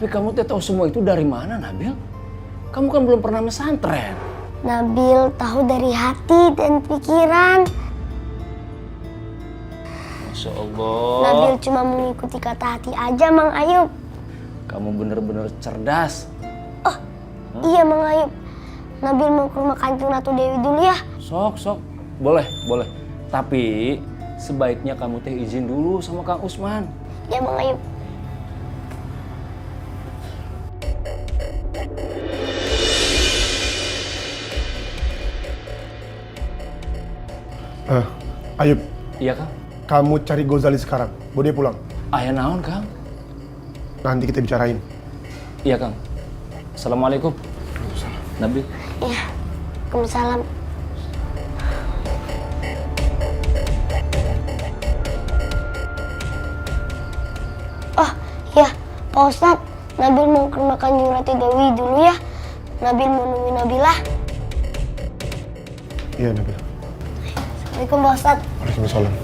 Tapi kamu tahu semua itu dari mana, Nabil? Kamu kan belum pernah pesantren. Nabil tahu dari hati dan pikiran. Masya Allah. Nabil cuma mengikuti kata hati aja, Mang Ayub. Kamu bener-bener cerdas. Oh, iya Mang Ayub. Nabil mau ke rumah Kanjeng Ratu Dewi dulu ya. Sok. Boleh. Tapi sebaiknya kamu teh izin dulu sama Kang Usman. Ya Mang Ayub. Ayub, Iya, Kang. kamu cari Gozali sekarang. Bawa dia pulang. Ayah naon, Kang? Nanti kita bicarain. Iya, Kang. Assalamualaikum. Nabil. Iya. Waalaikumsalam. Oh, iya, Pak Ustadz. Nabil mau ke rumah Kanjeng Ratu Dewi dulu ya. Nabil mau nungguin Nabilah. Iya, Nabil. Assalamualaikum Pak Ustadz. Waalaikumsalam.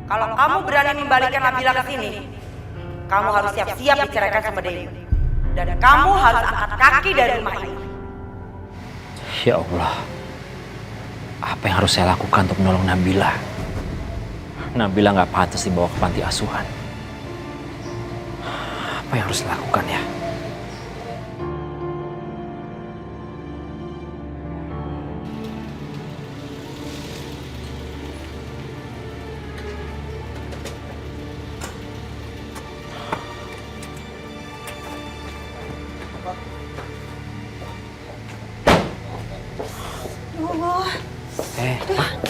Kalau kamu berani membalikkan Nabila ke sini, kamu harus siap-siap diceraikan sama Dewi. Dan kamu harus angkat kaki dari rumah ini. Ya Allah, apa yang harus saya lakukan untuk menolong Nabila? Nabila nggak pantas dibawa ke panti asuhan. Apa yang harus dilakukan ya?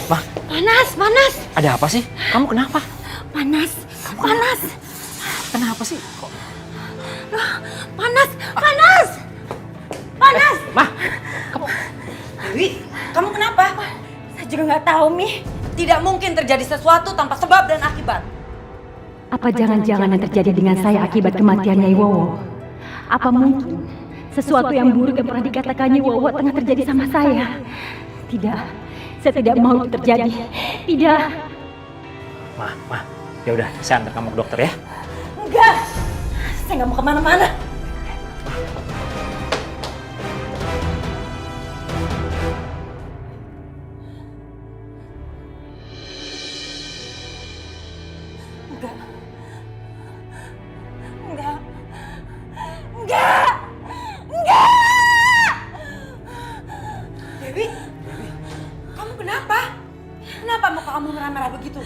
Ma. Panas. Ada apa sih? Kamu kenapa? Panas. Kenapa sih? Kok? Panas. Ma, kamu... Dewi, kamu kenapa? Saya juga nggak tahu, Mi. Tidak mungkin terjadi sesuatu tanpa sebab dan akibat. Apa jangan-jangan yang terjadi dengan saya akibat kematian Nyai Wowo? Apa mungkin sesuatu yang buruk yang pernah dikatakan Nyai Wowo tengah terjadi sama saya? Tidak, saya tidak mau itu terjadi. Tidak. Ma, ya udah, saya antar kamu ke dokter ya. Enggak, saya nggak mau kemana-mana. Enggak. Dewi, kamu kenapa? Kenapa muka kamu merah-merah begitu?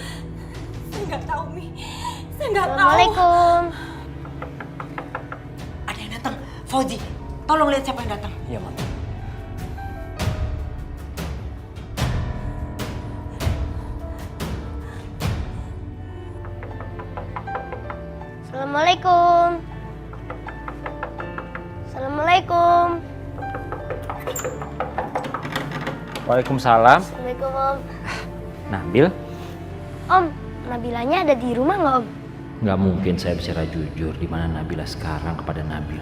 Saya nggak tahu, Mi. Saya nggak tahu. Assalamualaikum. Ada yang datang. Fauzi, tolong lihat siapa yang datang. Iya, Ma. Assalamualaikum. Assalamualaikum. Waalaikumsalam. Assalamualaikum Om. Nabil? Om, Nabilanya ada di rumah nggak Om? Nggak mungkin saya bicara jujur di mana Nabila sekarang kepada Nabil.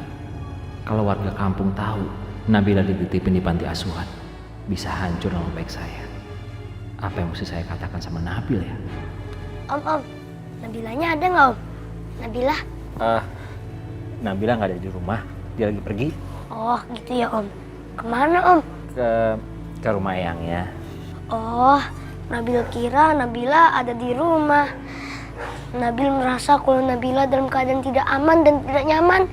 Kalau warga kampung tahu Nabila dititipin di panti asuhan, bisa hancur nama baik saya. Apa yang mesti saya katakan sama Nabil ya? Om, Nabilanya ada nggak Om? Nabila? Nabila nggak ada di rumah, dia lagi pergi Oh gitu ya Om. Kemana Om? ke rumah Eyangnya. Oh, Nabil kira Nabila ada di rumah. Nabil merasa kalau Nabila dalam keadaan tidak aman dan tidak nyaman.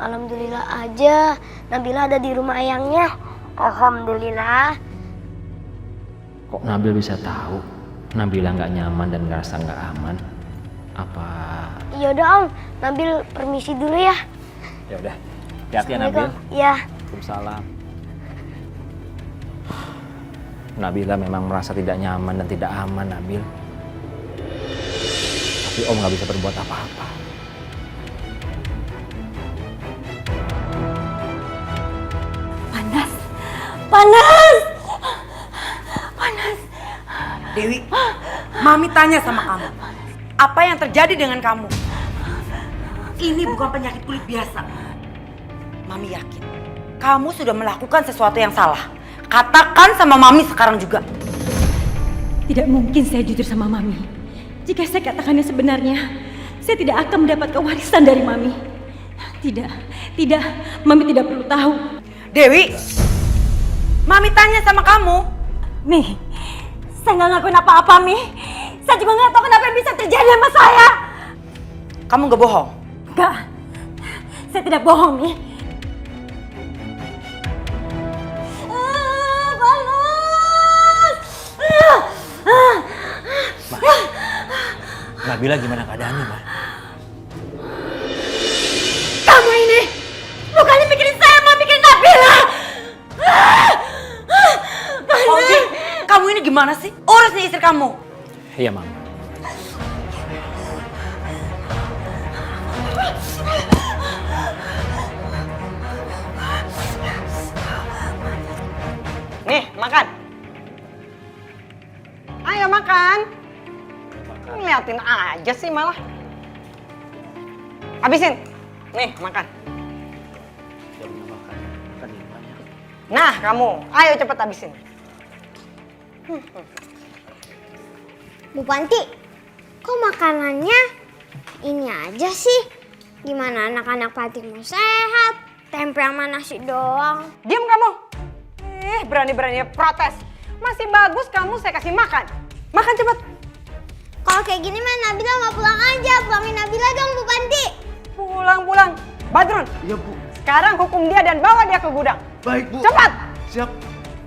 Alhamdulillah aja Nabila ada di rumah Eyangnya. Alhamdulillah. Kok Nabil bisa tahu Nabila nggak nyaman dan ngerasa nggak aman? Apa? Ya udah Om, Nabil permisi dulu ya. Ya udah, hati-hati ya Nabil. Ya. Waalaikumsalam. Nabila memang merasa tidak nyaman dan tidak aman, Nabil. Tapi Om nggak bisa berbuat apa-apa. Panas. Dewi, Mami tanya sama kamu. Apa yang terjadi dengan kamu? Ini bukan penyakit kulit biasa. Mami yakin kamu sudah melakukan sesuatu yang salah. Katakan sama Mami sekarang juga. Tidak mungkin saya jujur sama Mami. Jika saya katakannya sebenarnya, saya tidak akan mendapatkan warisan dari Mami. Tidak, Mami tidak perlu tahu. Dewi, Mami tanya sama kamu. Mi, saya nggak ngakuin apa-apa, Mi. Saya juga nggak tahu kenapa yang bisa terjadi sama saya. Kamu nggak bohong? Enggak, saya tidak bohong, Mi. Nabila gimana keadaannya, Ma? Kamu ini bukannya mikirin saya, mau mikirin Nabila. Fauzi, kamu ini gimana sih? Urus nih istri kamu. Iya, Mam. Nih, makan. Ayo makan. Ngeliatin aja sih malah. Habisin. Nih, makan. Nah, kamu. Ayo cepet habisin. Bu Panti, kok makanannya ini aja sih? Gimana anak-anak Panti mau sehat? Tempe sama nasi doang. Diam kamu. Berani-berani protes. Masih bagus kamu saya kasih makan. Makan cepet. Kalau kayak gini mah Nabila nggak pulang aja. Pulangin Nabila dong Bu Panti. Pulang. Badrun. Iya, Bu. Sekarang hukum dia dan bawa dia ke gudang. Baik, Bu. Cepat. Siap.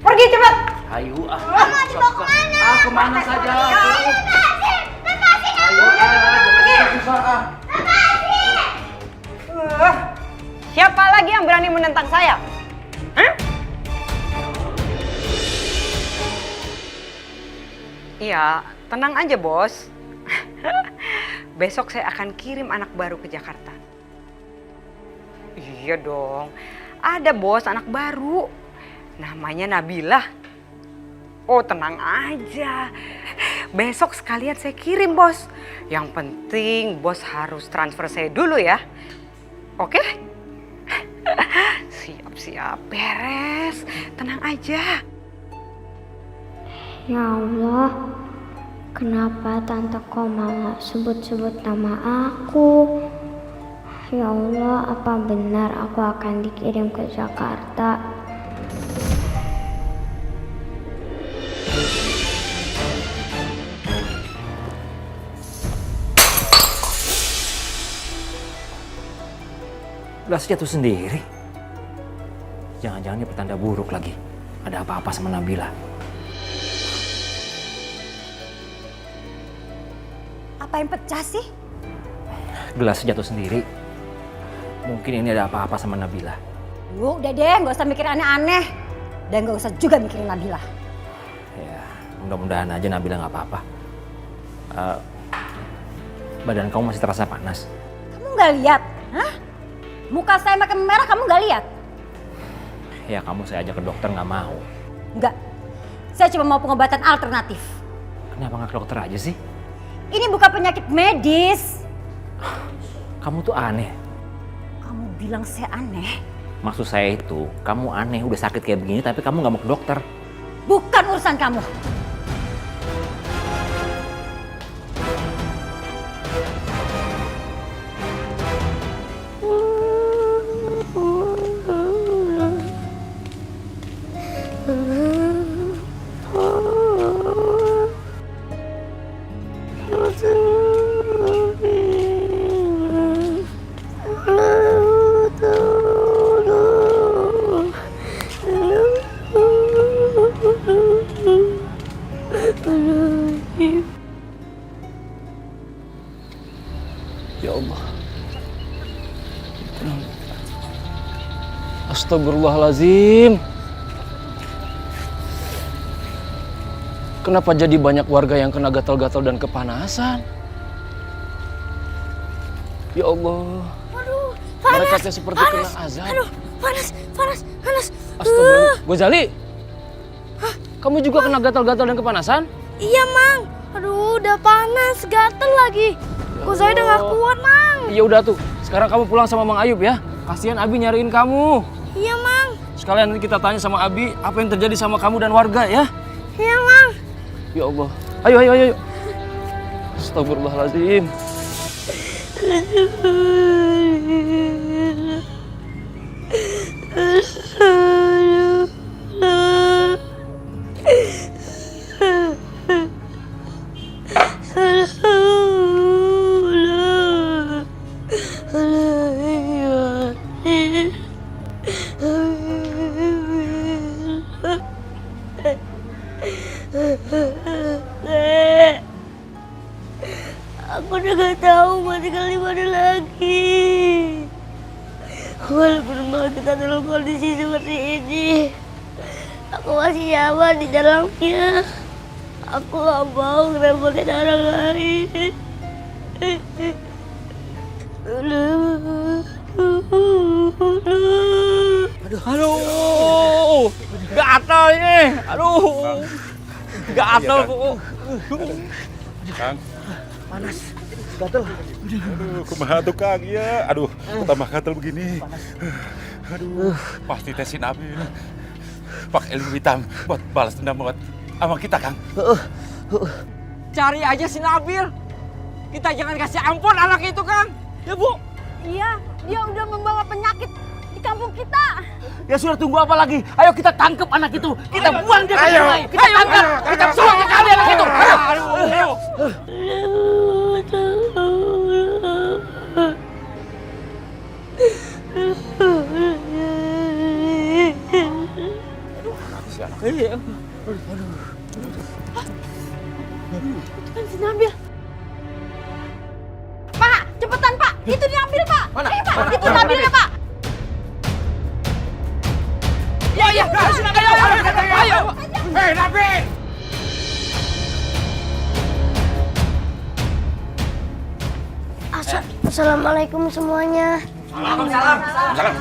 Pergi cepat. Ayo, Mama dibawa kemana? Kemana saja? Lepasin Ayo, jangan susah. Siapa lagi yang berani menentang saya? Hah? Iya, tenang aja bos. Besok saya akan kirim anak baru ke Jakarta. Iya dong, ada bos anak baru. Namanya Nabila. Oh tenang aja. Besok sekalian saya kirim bos. Yang penting bos harus transfer saya dulu ya. Oke? Siap-siap, beres. Tenang aja. Ya Allah, kenapa Tante Koma nggak sebut-sebut nama aku? Ya Allah, apa benar aku akan dikirim ke Jakarta? Gelas jatuh sendiri. Jangan-jangan ini pertanda buruk lagi. Ada apa-apa sama Nabila. Apa yang pecah sih? Gelas jatuh sendiri. Mungkin ini ada apa-apa sama Nabila. Udah deh, nggak usah mikir aneh-aneh. Dan nggak usah juga mikirin Nabila. Ya, mudah-mudahan aja Nabila nggak apa-apa. Badan kamu masih terasa panas. Kamu nggak lihat? Hah? Muka saya makin merah, kamu nggak lihat? Ya kamu saya ajak ke dokter nggak mau. Nggak. Saya cuma mau pengobatan alternatif. Kenapa nggak ke dokter aja sih? Ini bukan penyakit medis. Kamu tuh aneh. Kamu bilang saya aneh? Maksud saya itu, kamu aneh udah sakit kayak begini tapi kamu nggak mau ke dokter. Bukan urusan kamu. Ya Allah. Astagfirullahaladzim. Kenapa jadi banyak warga yang kena gatal-gatal dan kepanasan? Ya Allah. Aduh, Mereka teh seperti kena azab. Aduh, panas. Astagfirullah. Gozali. Kamu juga kena gatal-gatal dan kepanasan? Iya, Mang. Aduh, udah panas, gatel lagi. Kok saya udah gak kuat, Mang. Iya udah tuh. Sekarang kamu pulang sama Mang Ayub ya. Kasihan Abi nyariin kamu. Iya, Mang. Sekalian nanti kita tanya sama Abi apa yang terjadi sama kamu dan warga ya. Iya, Mang. Ya Allah. Ayo, ayo, ayo. Astagfirullahaladzim. Aku udah gak tahu mau tinggal di mana lagi. Walaupun mau kita dalam kondisi seperti ini, aku masih nyaman di dalamnya. Aku gak mau ngerepotin orang lain. Aduh, gatal ini. Aduh, gatal kok. Kang. Panas. Gatel. Aduh, kumaha tuh Kang ya. Aduh, tambah gatel begini. Aduh, pasti tesin Nabil. Pakai ilmu hitam buat balas dendam buat sama kita, Kang. Cari aja si Nabil. Kita jangan kasih ampun anak itu, Kang. Ya, Bu. Iya, dia udah membawa penyakit di kampung kita. Ya sudah, tunggu apa lagi? Ayo kita tangkap anak itu. Kita buang dia ke sungai. Kita tangkap. Kita suruh ke kali anak itu. Ayo. Kan si Nabil. Pak, cepetan Pak. Itu diambil Pak. Mana? Ayo Pak, itu Nabilnya Pak. Ya, ya. Ayo. Hei, Nabil. Assalamualaikum semuanya. Salam.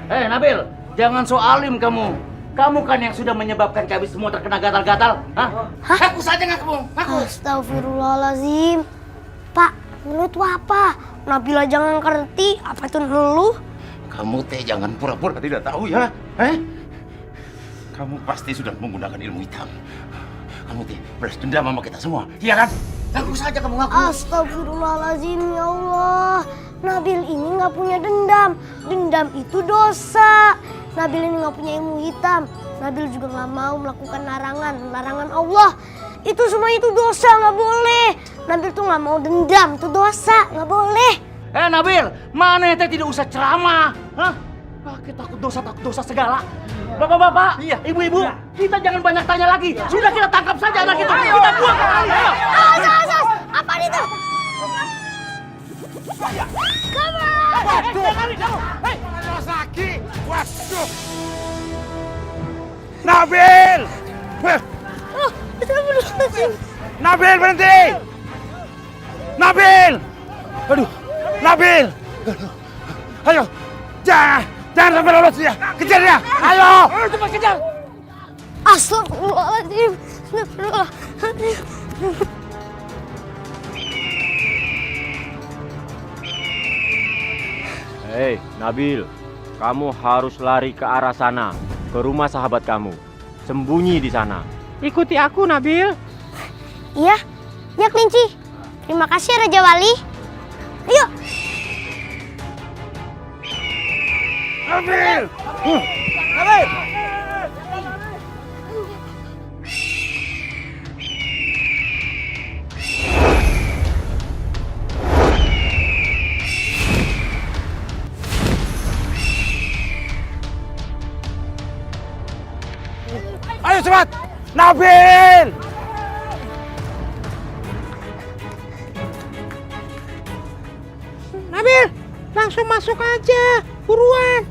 Hei, Nabil. Jangan so alim kamu. Kamu kan yang sudah menyebabkan kami semua terkena gatal-gatal. Hah? Ngaku saja ngaku. Astagfirullahaladzim. Pak, lu itu apa? Nabila jangan ngerti. Apa itu lu? Kamu teh jangan pura-pura tidak tahu ya. Kamu pasti sudah menggunakan ilmu hitam. Kamu teh balas dendam sama kita semua, iya kan? Ngaku saja kamu ngaku. Astagfirullahaladzim, ya Allah. Nabil ini nggak punya dendam. Dendam itu dosa. Nabil ini nggak punya ilmu hitam. Nabil juga nggak mau melakukan larangan Allah. Itu semua itu dosa, nggak boleh. Nabil tuh nggak mau dendam, itu dosa, nggak boleh. Nabil, mana teh tidak usah ceramah. Hah? Kita takut dosa segala. Bapak-bapak, ibu-ibu, kita jangan banyak tanya lagi. Sudah kita tangkap saja anak itu. Kita buang. Ayo. Awas. Apa itu? Waduh. Nabil! Nabil berhenti! Nabil! Aduh, Nabil! Ayo, jangan sampai lolos dia. Kejar dia. Ayo! Cepat kejar. Astagfirullahaladzim. Astagfirullahaladzim. Hei, Nabil, kamu harus lari ke arah sana, ke rumah sahabat kamu. Sembunyi di sana. Ikuti aku, Nabil. Iya, Kelinci. Terima kasih Raja Wali. Ayo. Nabil! Nabil! Ayo cepat! Nabil! Nabil, langsung masuk aja. Buruan.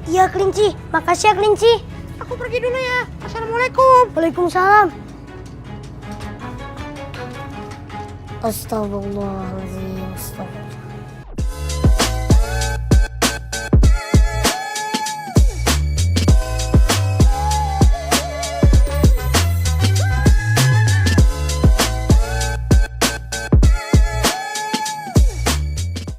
Iya, Kelinci. Makasih ya, Kelinci. Aku pergi dulu ya. Assalamualaikum. Waalaikumsalam. Astagfirullahaladzim. Astagfirullah.